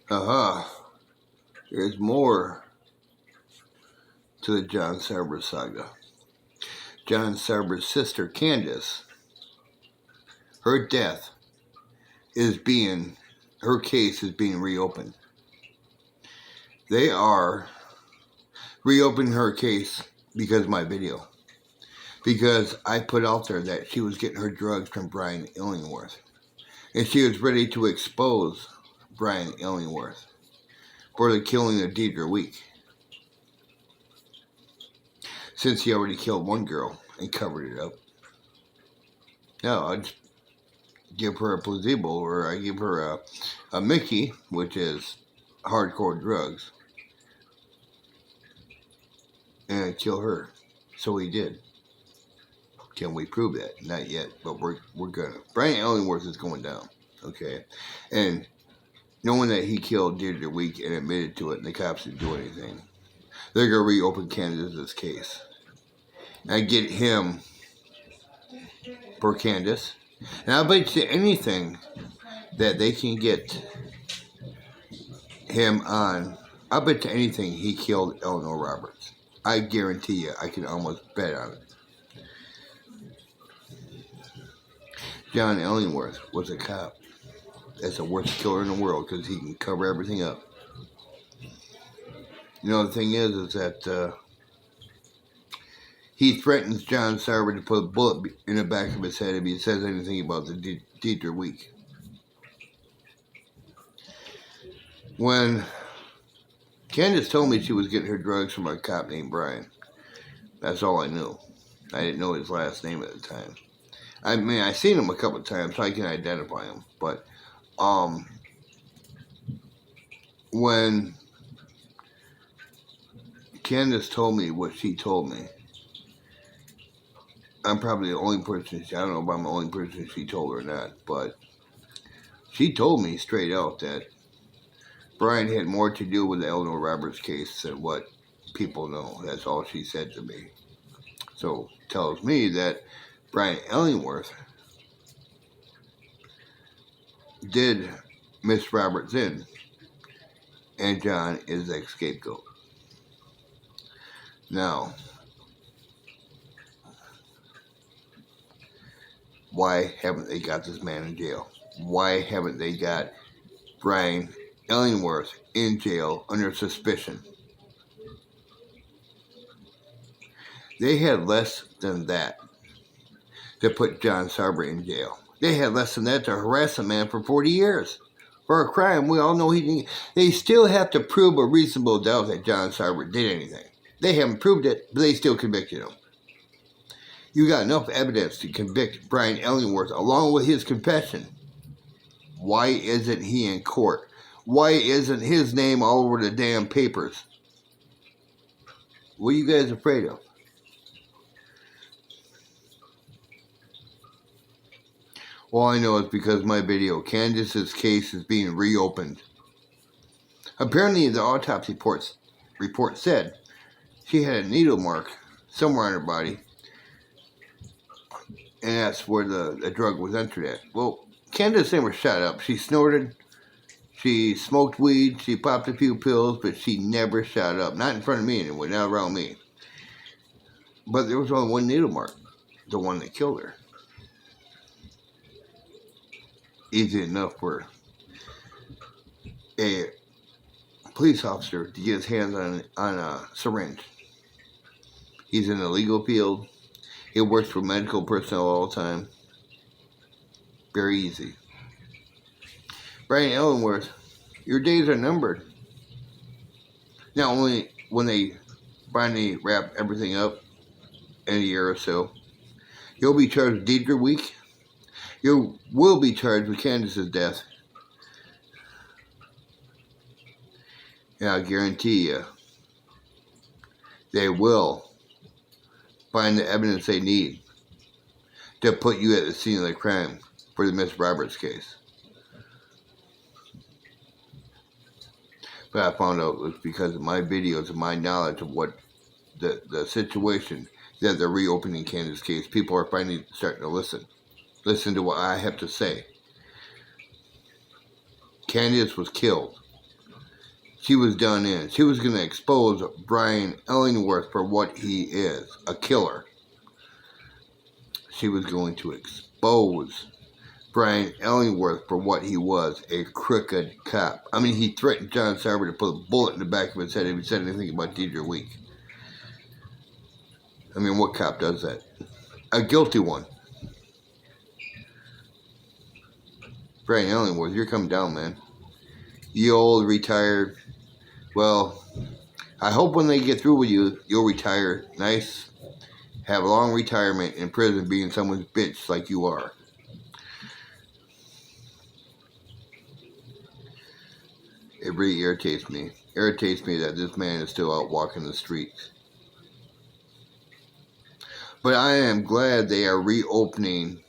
There's more to the John Sarvers saga. John Sarvers' sister, Candice, her death her case is being reopened. They are reopening her case because of my video. Because I put out there that she was getting her drugs from Brian Illingworth. And she was ready to expose Brian Illingworth for the killing of DEIDRA Week. Since he already killed one girl and covered it up. No, I'd give her a placebo, or I give her a Mickey, which is hardcore drugs, and kill her. So he did. Can we prove that? Not yet, but we're gonna. Brian Illingworth is going down, okay? And knowing that he killed DEIDRA Week and admitted to it, and the cops didn't do anything, they're gonna reopen Candice's case and get him for Candice. And I'll bet you anything that they can get him on. I'll bet you anything he killed Eleanor Roberts. I guarantee you, I can almost bet on it. John Illingworth was a cop. That's the worst killer in the world because he can cover everything up. You know, the thing is that he threatens John Sarver to put a bullet in the back of his head if he says anything about the DEIDRA Week. When Candice told me she was getting her drugs from a cop named Brian, that's all I knew. I didn't know his last name at the time. I mean, I seen him a couple of times, so I can identify him. But when Candice told me what she told me, I'm probably the only person, I don't know if I'm the only person she told or not, but she told me straight out that Brian had more to do with the Eleanor Roberts case than what people know. That's all she said to me. So, tells me that Brian Illingworth did Miss Roberts in, and John is the scapegoat. Now, why haven't they got this man in jail? Why haven't they got Brian Illingworth in jail under suspicion? They had less than that to put John Sarver in jail. They had less than that to harass a man for 40 years for a crime we all know he didn't. They still have to prove a reasonable doubt that John Sarver did anything. They haven't proved it, but they still convicted him. You got enough evidence to convict Brian Illingworth along with his confession. Why isn't he in court? Why isn't his name all over the damn papers? What are you guys afraid of? All I know is because of my video, Candice's case is being reopened. Apparently, the autopsy report said she had a needle mark somewhere on her body, and that's where the drug was entered at. Well, Candice never shot up. She snorted, she smoked weed, she popped a few pills, but she never shot up. Not in front of me anyway, not around me. But there was only one needle mark, the one that killed her. Easy enough for a police officer to get his hands on a syringe. He's in the legal field. He works for medical personnel all the time. Very easy. Brian Illingworth, your days are numbered. Not only when they finally wrap everything up in a year or so, you'll be charged with DEIDRA Week. You will be charged with Candice's death. And I guarantee you, they will find the evidence they need to put you at the scene of the crime for the Miss Roberts case. But I found out it was because of my videos and my knowledge of what the situation that they're reopening Candice's case. People are finally starting to listen. Listen to what I have to say. Candice was killed She was done in. She was going to expose Brian Illingworth for what he is, a killer. She was going to expose Brian Illingworth for what he was, a crooked cop. I mean, he threatened John Sarver to put a bullet in the back of his head if he said anything about DEIDRA Week. I mean, what cop does that? A guilty one. Brian Illingworth, you're coming down, man. You old, retired. Well, I hope when they get through with you, you'll retire nice, have a long retirement in prison being someone's bitch like you are. It really irritates me. Irritates me that this man is still out walking the streets. But I am glad they are reopening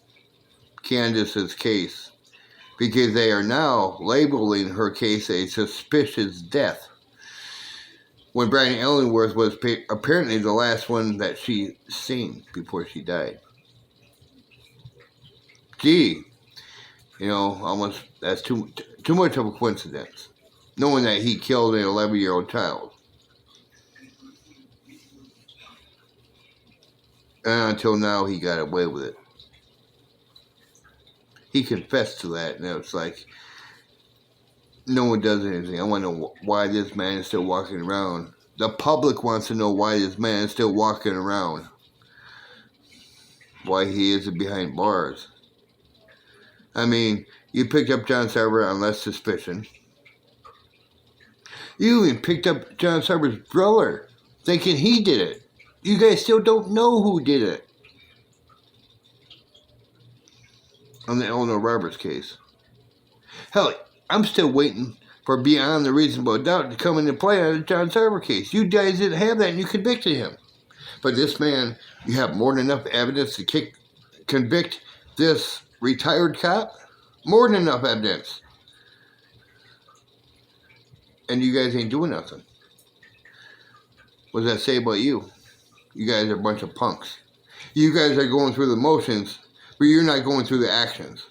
Candice's case because they are now labeling her case a suspicious death. When Brian Illingworth was apparently the last one that she seen before she died. Gee, almost that's too much of a coincidence, knowing that he killed an 11-year-old child. And until now, he got away with it. He confessed to that, and it's like, no one does anything. I want to know why this man is still walking around. The public wants to know why this man is still walking around. Why he isn't behind bars. I mean, you picked up John Sarver on less suspicion. You even picked up John Sarver's brother, thinking he did it. You guys still don't know who did it. On the Eleanor Roberts case. Hell, I'm still waiting for beyond the reasonable doubt to come into play on the John Sarver case. You guys didn't have that and you convicted him. But this man, you have more than enough evidence to convict this retired cop? More than enough evidence. And you guys ain't doing nothing. What does that say about you? You guys are a bunch of punks. You guys are going through the motions, but you're not going through the actions.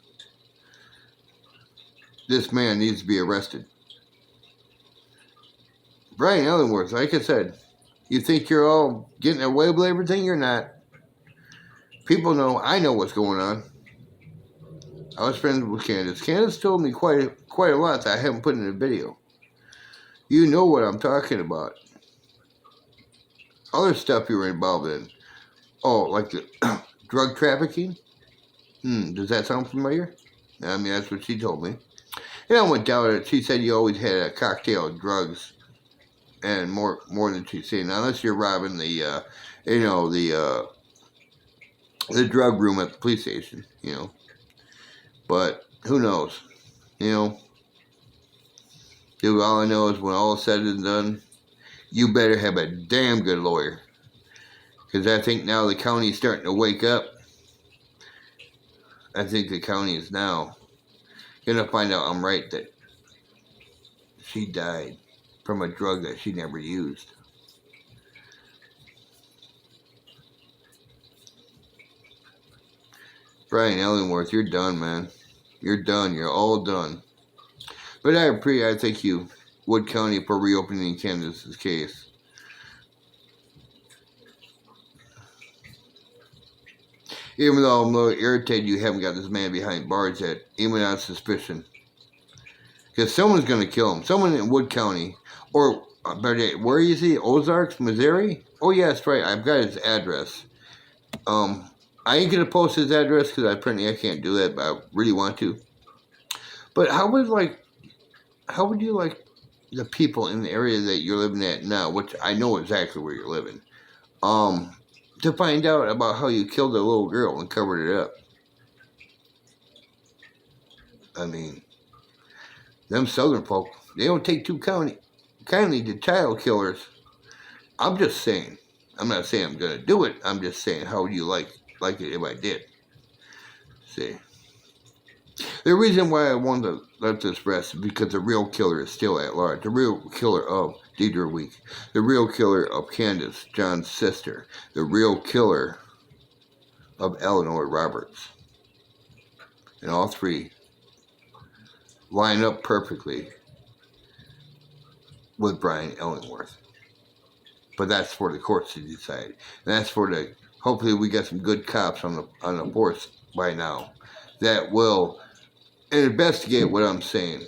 This man needs to be arrested. Brian Illingworth, like I said, you think you're all getting away with everything? You're not. People know, I know what's going on. I was friends with Candice. Candice told me quite a lot that I haven't put in a video. You know what I'm talking about. Other stuff you were involved in. Oh, like the drug trafficking? Does that sound familiar? I mean, that's what she told me. And I went down it. She said you always had a cocktail of drugs. And more than she's seen. Unless you're robbing the drug room at the police station, But who knows? Dude, all I know is when all is said and done, you better have a damn good lawyer. Because I think now the county's starting to wake up. I think the county is now going to find out I'm right that she died from a drug that she never used. Brian Illingworth, you're done, man. You're done. You're all done. But I thank you, Wood County, for reopening Candice's case. Even though I'm a little irritated you haven't got this man behind bars yet, even on suspicion. Because someone's going to kill him. Someone in Wood County. Or, where is he? Ozarks, Missouri? Oh, yeah, that's right. I've got his address. I ain't going to post his address because apparently I can't do that, but I really want to. But how would you like the people in the area that you're living at now, which I know exactly where you're living, to find out about how you killed a little girl and covered it up? I mean, them southern folk, they don't take too kindly to child killers. I'm just saying. I'm not saying I'm going to do it. I'm just saying, how would you like it if I did? See. The reason why I wanted to let this rest is because the real killer is still at large. The real killer of DEIDRA Week. The real killer of Candice, John's sister. The real killer of Eleanor Roberts. And all three line up perfectly with Brian Illingworth. But that's for the courts to decide. And that's for the. Hopefully, we get some good cops on the force by now that will investigate what I'm saying.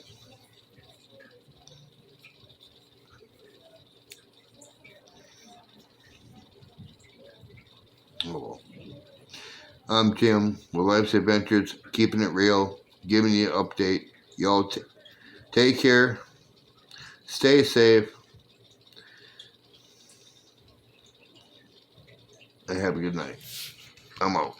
Oh. I'm Jim with Life's Adventures, keeping it real, giving you an update. Y'all take care, stay safe, and have a good night. I'm out.